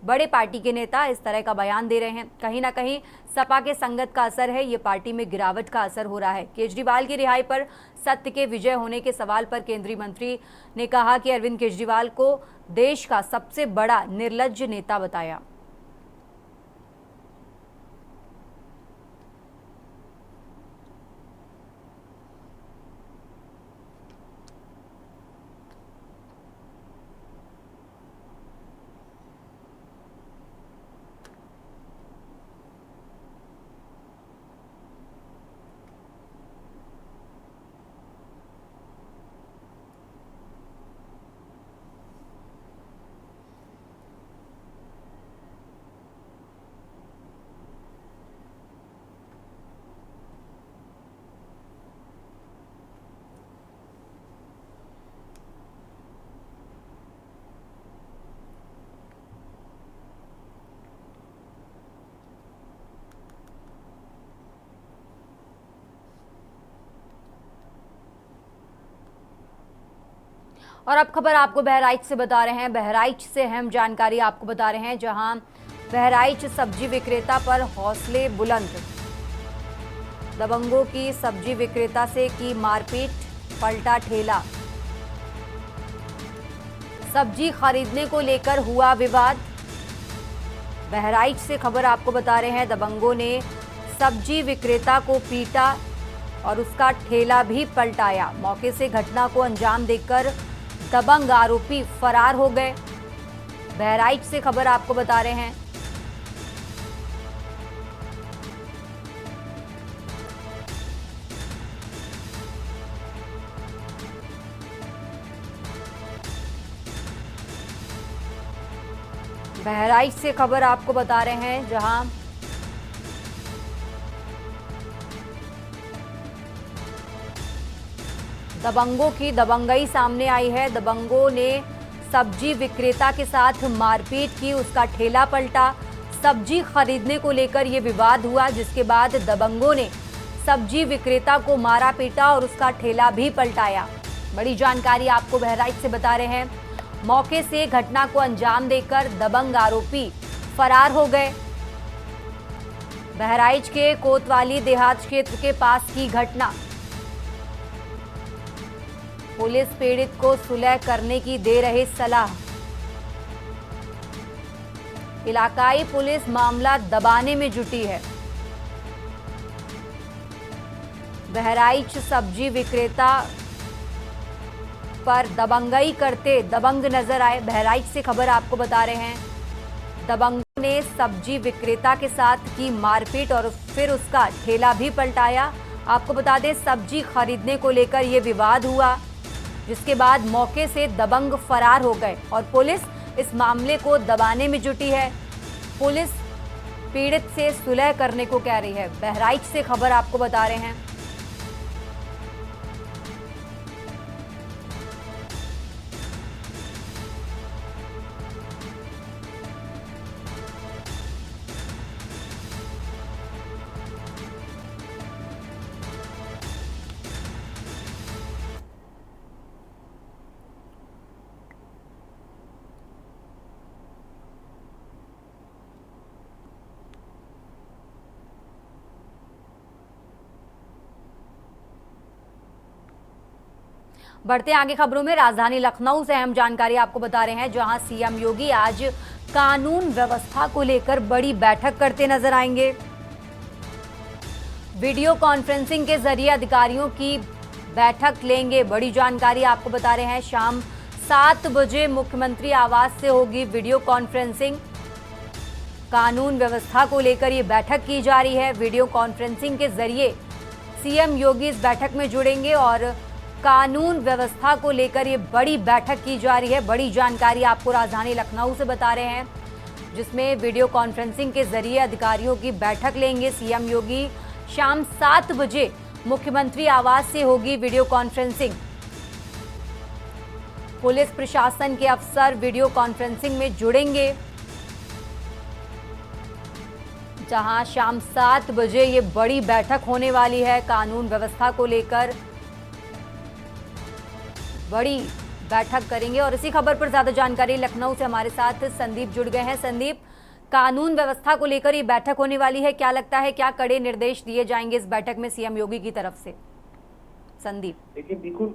बड़े पार्टी के नेता इस तरह का बयान दे रहे हैं। कहीं ना कहीं सपा के संगत का असर है, ये पार्टी में गिरावट का असर हो रहा है। केजरीवाल की रिहाई पर सत्य के विजय होने के सवाल पर केंद्रीय मंत्री ने कहा कि अरविंद केजरीवाल को देश का सबसे बड़ा निर्लज्ज नेता बताया। और अब खबर आपको बहराइच से बता रहे हैं। बहराइच से अहम जानकारी आपको बता रहे हैं, जहां बहराइच सब्जी विक्रेता पर हौसले बुलंद। दबंगों की सब्जी विक्रेता से की मारपीट, पलटा ठेला। सब्जी खरीदने को लेकर हुआ विवाद। बहराइच से खबर आपको बता रहे हैं, दबंगों ने सब्जी विक्रेता को पीटा और उसका ठेला भी पलटाया। मौके से घटना को अंजाम देकर दबंग आरोपी फरार हो गए। बहराइच से खबर आपको बता रहे हैं। बहराइच से खबर आपको बता रहे हैं, जहां दबंगों की दबंगई सामने आई है। दबंगों ने सब्जी विक्रेता के साथ मारपीट की, उसका ठेला पलटा। सब्जी खरीदने को लेकर यह विवाद हुआ, जिसके बाद दबंगों ने सब्जी विक्रेता को मारा पीटा और उसका ठेला भी पलटाया। बड़ी जानकारी आपको बहराइच से बता रहे हैं। मौके से घटना को अंजाम देकर दबंग आरोपी फरार हो गए। बहराइच के कोतवाली देहात क्षेत्र के पास की घटना। पुलिस पीड़ित को सुलह करने की दे रही सलाह। इलाकाई पुलिस मामला दबाने में जुटी है। बहराइच सब्जी विक्रेता पर दबंगई करते दबंग नजर आए। बहराइच से खबर आपको बता रहे हैं, दबंगों ने सब्जी विक्रेता के साथ की मारपीट और फिर उसका ठेला भी पलटाया। आपको बता दें, सब्जी खरीदने को लेकर यह विवाद हुआ, जिसके बाद मौके से दबंग फरार हो गए और पुलिस इस मामले को दबाने में जुटी है। पुलिस पीड़ित से सुलह करने को कह रही है। बहराइच से खबर आपको बता रहे हैं। बढ़ते आगे खबरों में, राजधानी लखनऊ से अहम जानकारी आपको बता रहे हैं, जहां सीएम योगी आज कानून व्यवस्था को लेकर बड़ी बैठक करते नजर आएंगे। वीडियो कॉन्फ्रेंसिंग के जरिए अधिकारियों की बैठक लेंगे। बड़ी जानकारी आपको बता रहे हैं, शाम 7 बजे मुख्यमंत्री आवास से होगी वीडियो कॉन्फ्रेंसिंग। कानून व्यवस्था को लेकर ये बैठक की जा रही है। वीडियो कॉन्फ्रेंसिंग के जरिए सीएम योगी इस बैठक में जुड़ेंगे और कानून व्यवस्था को लेकर ये बड़ी बैठक की जा रही है। बड़ी जानकारी आपको राजधानी लखनऊ से बता रहे हैं, जिसमें वीडियो कॉन्फ्रेंसिंग के जरिए अधिकारियों की बैठक लेंगे सीएम योगी। शाम 7 बजे मुख्यमंत्री आवास से होगी वीडियो कॉन्फ्रेंसिंग। पुलिस प्रशासन के अफसर वीडियो कॉन्फ्रेंसिंग में जुड़ेंगे, जहां शाम 7 बजे ये बड़ी बैठक होने वाली है। कानून व्यवस्था को लेकर बड़ी बैठक करेंगे। और इसी खबर पर ज्यादा जानकारी लखनऊ से हमारे साथ संदीप जुड़ गए हैं। संदीप, कानून व्यवस्था को लेकर ये बैठक होने वाली है, क्या लगता है क्या कड़े निर्देश दिए जाएंगे इस बैठक में सीएम योगी की तरफ से? संदीप, देखिए बिल्कुल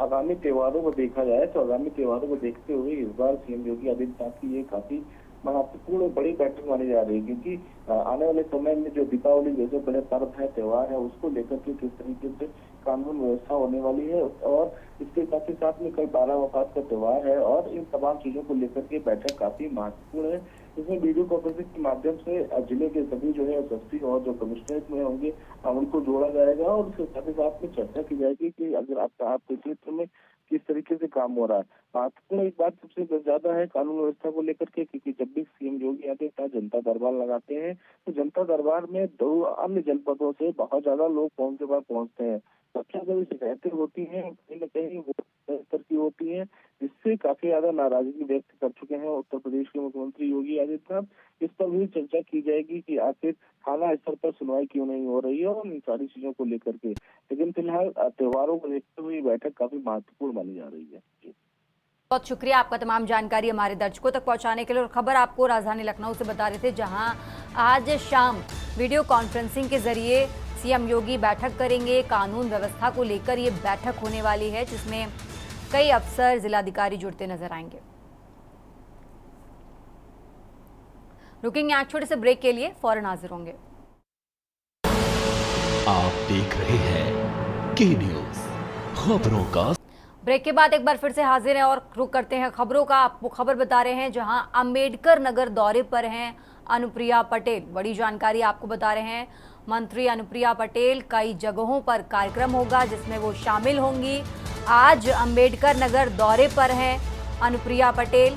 आगामी त्योहारों को देखा जाए तो आगामी त्योहारों को देखते हुए इस बार सीएम योगी आदित्यनाथ की ये काफी महत्वपूर्ण बड़ी बैठक मानी जा रही है, क्योंकि आने वाले समय में जो दीपावली जैसे बड़े पर्व है, त्योहार है, उसको लेकर के किस तरीके से कानून व्यवस्था होने वाली है। और इसके साथ ही साथ में कल 12 वफात का त्योहार है और इन तमाम चीजों को लेकर के बैठक काफी महत्वपूर्ण है। इसमें वीडियो कॉन्फ्रेंसिंग के माध्यम से जिले के सभी जो है एसएसपी और जो कमिश्नरेट में होंगे उनको जोड़ा जाएगा और उसके साथ ही साथ में चर्चा की जाएगी कि अगर आपके क्षेत्र में किस तरीके से काम हो रहा है। महत्वपूर्ण एक बात सबसे ज्यादा है कानून व्यवस्था को लेकर के, क्योंकि जब भी सीएम योगी आदित्यनाथ जनता दरबार लगाते हैं तो जनता दरबार में 2 अन्य जनपदों से बहुत ज्यादा लोग उनके पास पहुंचते हैं। सबसे ज्यादा शिकायतें होती हैं कहीं न कहीं वो स्तर की होती है, जिससे काफी ज्यादा नाराजगी व्यक्त कर चुके हैं उत्तर प्रदेश के मुख्यमंत्री योगी आदित्यनाथ। इस पर भी चर्चा की जाएगी कि आखिर थाना स्तर पर सुनवाई क्यों नहीं हो रही है और इन सारी चीजों को लेकर के। लेकिन फिलहाल त्योहारों को देखते हुए बैठक काफी महत्वपूर्ण मानी जा रही है। बहुत शुक्रिया आपका तमाम जानकारी हमारे दर्शकों तक पहुंचाने के लिए। और खबर आपको राजधानी लखनऊ से बता रहे थे, जहां आज शाम वीडियो कॉन्फ्रेंसिंग के जरिए सीएम योगी बैठक करेंगे। कानून व्यवस्था को लेकर ये बैठक होने वाली है, जिसमें कई अफसर जिलाधिकारी जुड़ते नजर आएंगे। रुकेंगे एक छोटे से ब्रेक के लिए, फौरन हाजिर होंगे। आप देख रहे हैं के न्यूज, खबरों का। ब्रेक के बाद एक बार फिर से हाजिर हैं और रुक करते हैं खबरों का। आपको खबर बता रहे हैं, जहां अंबेडकर नगर दौरे पर हैं अनुप्रिया पटेल। बड़ी जानकारी आपको बता रहे हैं, मंत्री अनुप्रिया पटेल कई जगहों पर कार्यक्रम होगा जिसमें वो शामिल होंगी। आज अंबेडकर नगर दौरे पर हैं अनुप्रिया पटेल।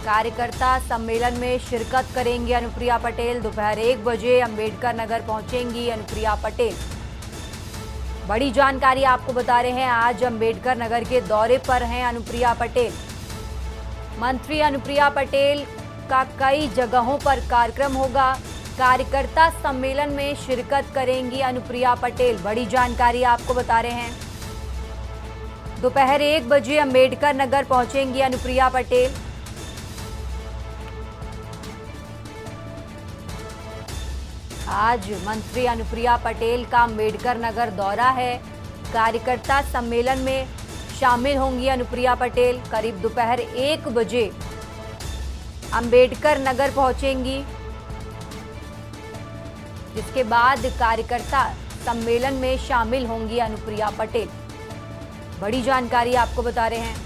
कार्यकर्ता सम्मेलन में शिरकत करेंगी अनुप्रिया पटेल। दोपहर 1 बजे अंबेडकर नगर पहुंचेंगी अनुप्रिया पटेल। बड़ी जानकारी आपको बता रहे हैं, आज अंबेडकर नगर के दौरे पर हैं अनुप्रिया पटेल। मंत्री अनुप्रिया पटेल का कई जगहों पर कार्यक्रम होगा। कार्यकर्ता सम्मेलन में शिरकत करेंगी अनुप्रिया पटेल। बड़ी जानकारी आपको बता रहे हैं, दोपहर 1 बजे अंबेडकर नगर पहुंचेंगी अनुप्रिया पटेल। आज मंत्री अनुप्रिया पटेल का अंबेडकर नगर दौरा है। कार्यकर्ता सम्मेलन में शामिल होंगी अनुप्रिया पटेल। करीब दोपहर 1 बजे अंबेडकर नगर पहुंचेंगी, जिसके बाद कार्यकर्ता सम्मेलन में शामिल होंगी अनुप्रिया पटेल। बड़ी जानकारी आपको बता रहे हैं।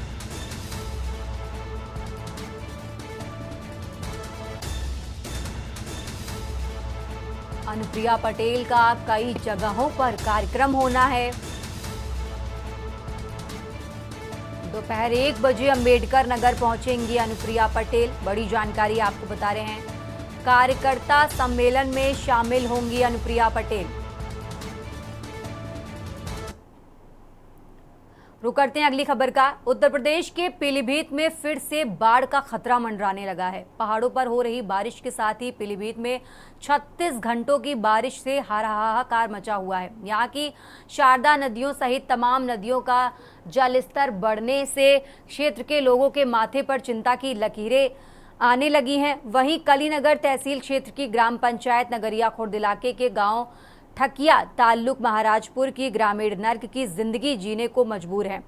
अनुप्रिया पटेल का कई जगहों पर कार्यक्रम होना है। दोपहर 1 बजे अंबेडकर नगर पहुंचेंगी अनुप्रिया पटेल। बड़ी जानकारी आपको बता रहे हैं, कार्यकर्ता सम्मेलन में शामिल होंगी अनुप्रिया पटेल। रुक करते हैं अगली खबर का। उत्तर प्रदेश के पीलीभीत में फिर से बाढ़ का खतरा मंडराने लगा है। पहाड़ों पर हो रही बारिश के साथ ही पीलीभीत में 36 घंटों की बारिश से हाहाकार मचा हुआ है। यहाँ की शारदा नदियों सहित तमाम नदियों का जलस्तर बढ़ने से क्षेत्र के लोगों के माथे पर चिंता की लकीरें आने लगी हैं। वहीं कलीनगर तहसील क्षेत्र की ग्राम पंचायत नगरिया खुर्द इलाके के गांव ठकिया ताल्लुक महाराजपुर की ग्रामीण नर्क की जिंदगी जीने को मजबूर है।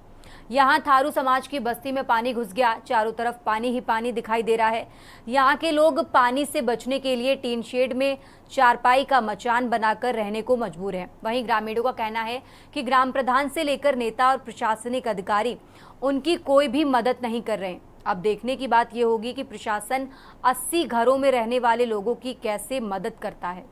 यहाँ थारू समाज की बस्ती में पानी घुस गया। चारों तरफ पानी ही पानी दिखाई दे रहा है। यहाँ के लोग पानी से बचने के लिए टीन शेड में चारपाई का मचान बनाकर रहने को मजबूर हैं। वहीं ग्रामीणों का कहना है कि ग्राम प्रधान से लेकर नेता और प्रशासनिक अधिकारी उनकी कोई भी मदद नहीं कर रहे हैं। अब देखने की बात यह होगी कि प्रशासन 80 घरों में रहने वाले लोगों की कैसे मदद करता है।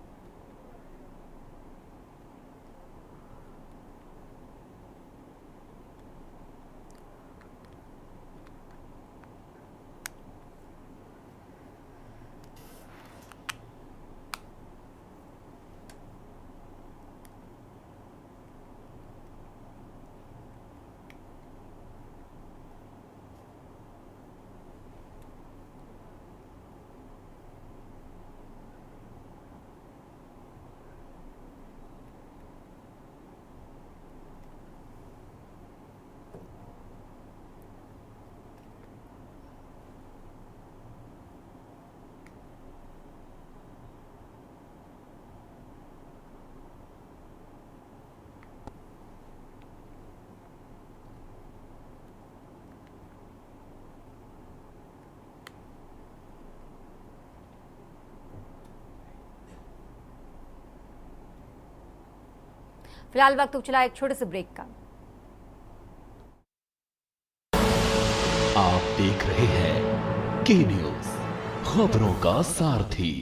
फिलहाल वक्त चला एक छोटे से ब्रेक का। आप देख रहे हैं के न्यूज, खबरों का सारथी।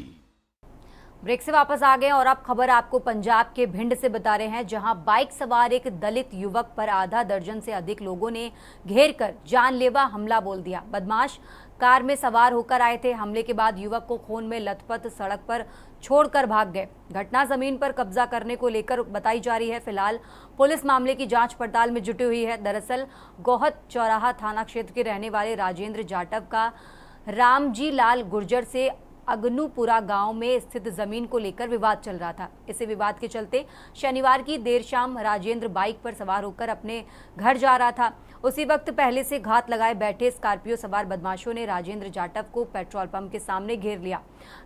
ब्रेक से वापस आ गए और अब खबर आपको पंजाब के भिंड से बता रहे हैं, जहां बाइक सवार एक दलित युवक पर आधा दर्जन से अधिक लोगों ने घेरकर जानलेवा हमला बोल दिया। बदमाश कार में सवार होकर आए थे। हमले के बाद युवक को खून में लथपथ सड़क पर छोड़कर भाग गए। घटना जमीन पर कब्जा करने को लेकर बताई जा रही है। फिलहाल पुलिस मामले की जांच पड़ताल में जुटी हुई है। दरअसल गोहत चौराहा थाना क्षेत्र के रहने वाले राजेंद्र जाटव का रामजी लाल गुर्जर से अगनूपुरा गांव में स्थित जमीन को लेकर विवाद चल रहा था। इसी विवाद के चलते शनिवार की देर शाम राजेंद्र बाइक पर सवार होकर अपने घर जा रहा था। उसी वक्त पहले से घात लगाए बैठे स्कॉर्पियो सवार बदमाशों ने राजेंद्र जाटव को पेट्रोल पंप के सामने घेर लिया।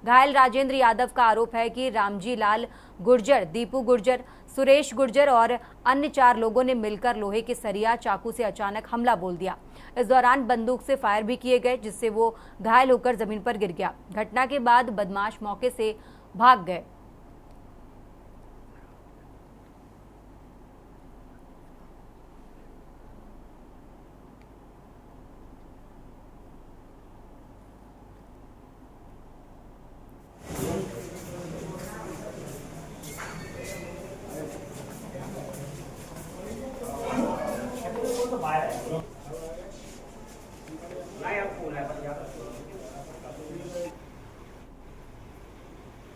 घायल राजेंद्र यादव का आरोप है कि रामजी लाल गुर्जर, दीपू गुर्जर, सुरेश गुर्जर और अन्य 4 लोगों ने मिलकर लोहे के सरिया चाकू से अचानक हमला बोल दिया। इस दौरान बंदूक से फायर भी किए गए, जिससे वो घायल होकर जमीन पर गिर गया। घटना के बाद बदमाश मौके से भाग गए।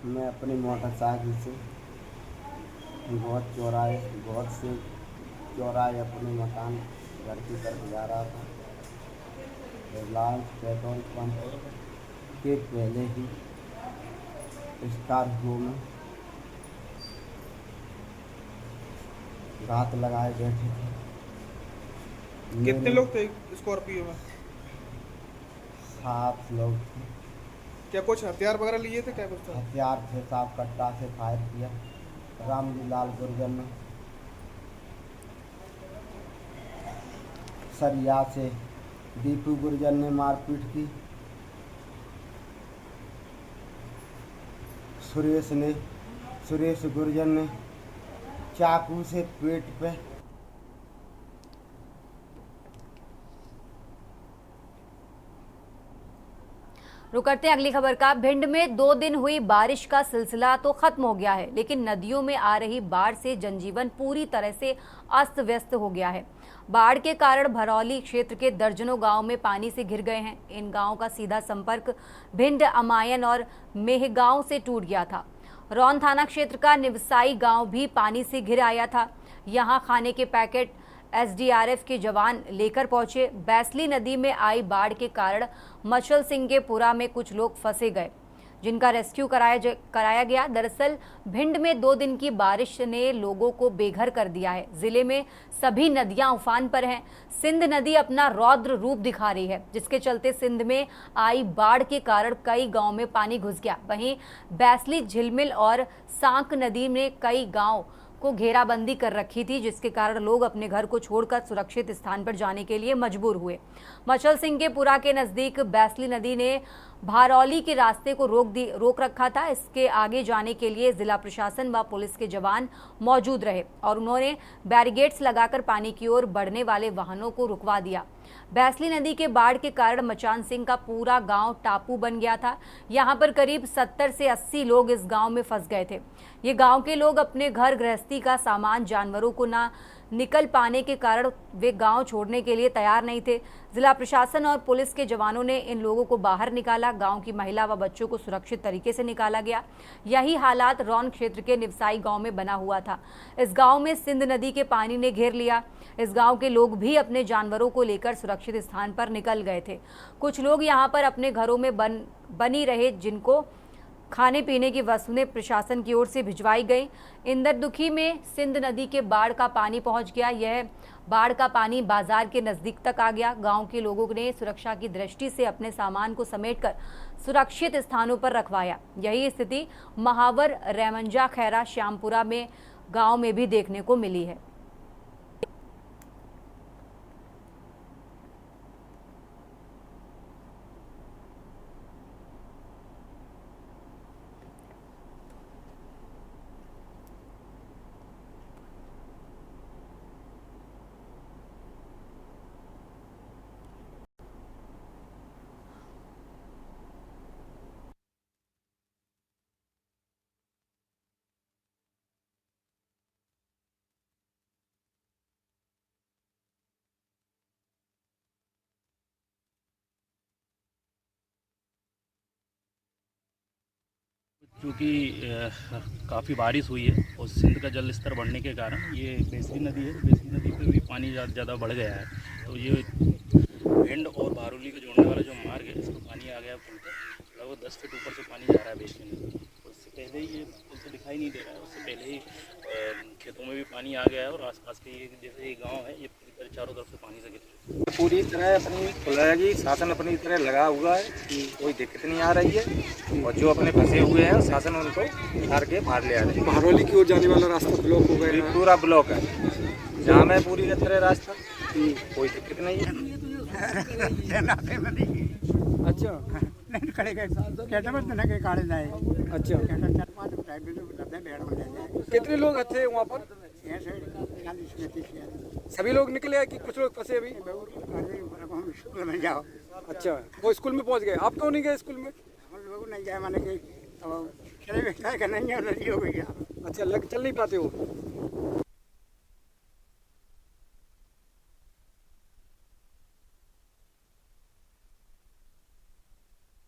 मैं अपनी मोटरसाइकिल से गोहत से चौराहे अपने मकान घर की तरफ जा रहा था। रिलायंस पेट्रोल पंप के पहले ही स्कॉर्पियो में घात लगाए बैठे थे। कितने लोग थे स्कॉर्पियो में? 7 लोग थे। क्या कुछ हथियार वगैरह लिए थे? क्या कुछ था? हथियार थे, साफ कट्टा से फायर किया। रामजी लाल गुर्जर ने सरिया से, दीपू गुर्जर ने मारपीट की। सुरेश गुर्जर ने चाकू से पेट पे। रुक करते हैं अगली खबर का। भिंड में 2 दिन हुई बारिश का सिलसिला तो खत्म हो गया है, लेकिन नदियों में आ रही बाढ़ से जनजीवन पूरी तरह से अस्त व्यस्त हो गया है। बाढ़ के कारण भरौली क्षेत्र के दर्जनों गांव में पानी से घिर गए हैं। इन गांवों का सीधा संपर्क भिंड, अमायन और मेहगांव से टूट गया था। रौन थाना क्षेत्र का निवसाई गांव भी पानी से घिर आया था। यहां खाने के पैकेट एसडीआरएफ के जवान लेकर पहुंचे। बैसली नदी में आई बाढ़ के कारण मचल सिंह के पुरा में कुछ लोग फंसे गए, जिनका रेस्क्यू कराया गया। दरअसल भिंड में 2 दिन की बारिश ने लोगों को बेघर कर दिया है। जिले में सभी नदियां उफान पर हैं। सिंध नदी अपना रौद्र रूप दिखा रही है, जिसके चलते सिंध में आई बाढ़ के कारण कई गांव में पानी घुस गया। वहीं बैसली, झिलमिल और सांक नदी में कई गांव को घेराबंदी कर रखी थी, जिसके कारण लोग अपने घर को छोड़कर सुरक्षित स्थान पर जाने के लिए मजबूर हुए। मचल सिंह के पुरा के नजदीक बैसली नदी ने भारौली के रास्ते को रोक रखा था। इसके आगे जाने के लिए जिला प्रशासन व पुलिस के जवान मौजूद रहे और उन्होंने बैरिकेड्स लगाकर पानी की ओर बढ़ने वाले वाहनों को रुकवा दिया। बैसली नदी के बाढ़ के कारण मचान सिंह का पूरा गांव टापू बन गया था। यहां पर करीब 70 से 80 लोग इस गांव में फंस गए थे। ये गांव के लोग अपने घर गृहस्थी का सामान, जानवरों को ना निकल पाने के कारण वे गांव छोड़ने के लिए तैयार नहीं थे। जिला प्रशासन और पुलिस के जवानों ने इन लोगों को बाहर निकाला। गांव की महिला व बच्चों को सुरक्षित तरीके से निकाला गया। यही हालात रौन क्षेत्र के निवसाई गांव में बना हुआ था। इस गांव में सिंध नदी के पानी ने घेर लिया। इस गांव के लोग भी अपने जानवरों को लेकर सुरक्षित स्थान पर निकल गए थे। कुछ लोग यहां पर अपने घरों में बनी रहे, जिनको खाने पीने की वस्तुएं प्रशासन की ओर से भिजवाई गई। इंदरदुखी में सिंध नदी के बाढ़ का पानी पहुंच गया। यह बाढ़ का पानी बाजार के नजदीक तक आ गया। गांव के लोगों ने सुरक्षा की दृष्टि से अपने सामान को समेटकर सुरक्षित स्थानों पर रखवाया। यही स्थिति महावर, रेमंजा, खैरा, श्यामपुरा में गांव में भी देखने को मिली है। क्योंकि काफ़ी बारिश हुई है और सिंध का जल स्तर बढ़ने के कारण ये बेसली नदी है, बेसली नदी पे भी पानी ज़्यादा बढ़ गया है। तो ये भिंड और बारूली को जोड़ने वाला जो मार्ग है, इसमें पानी आ गया पुल पर। लगभग 10 फीट ऊपर से पानी जा रहा है बेसली नदी। उससे पहले ही ये पुल तो दिखाई नहीं दे रहा है, उससे पहले ही खेतों में भी पानी आ गया है और आसपास के जैसे ये गाँव है, ये पूरी तरह चारों तरफ से पानी से घिर पूरी तरह अपनी खुलेगी। शासन अपनी तरह लगा हुआ है कि कोई दिक्कत नहीं आ रही है और जो अपने फंसे हुए हैं शासन उनको उतार के बाहर ले आ रही है। बहरौली की ओर जाने वाला रास्ता ब्लॉक हो गया है, पूरा ब्लॉक है, जाम है पूरी तरह रास्ता, कोई दिक्कत नहीं है। अच्छा अच्छा, कितने लोग थे वहाँ पर? सभी लोग निकले हैं कि कुछ लोग फंसे अभी? अच्छा, वो स्कूल में पहुँच गए, आप क्यों नहीं गए स्कूल में? नहीं गए, माने कि नहीं हो गई। अच्छा, चल नहीं पाते हो?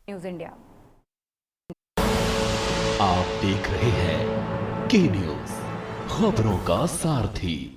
News India. आप देख रहे हैं के न्यूज़, खबरों का सारथी।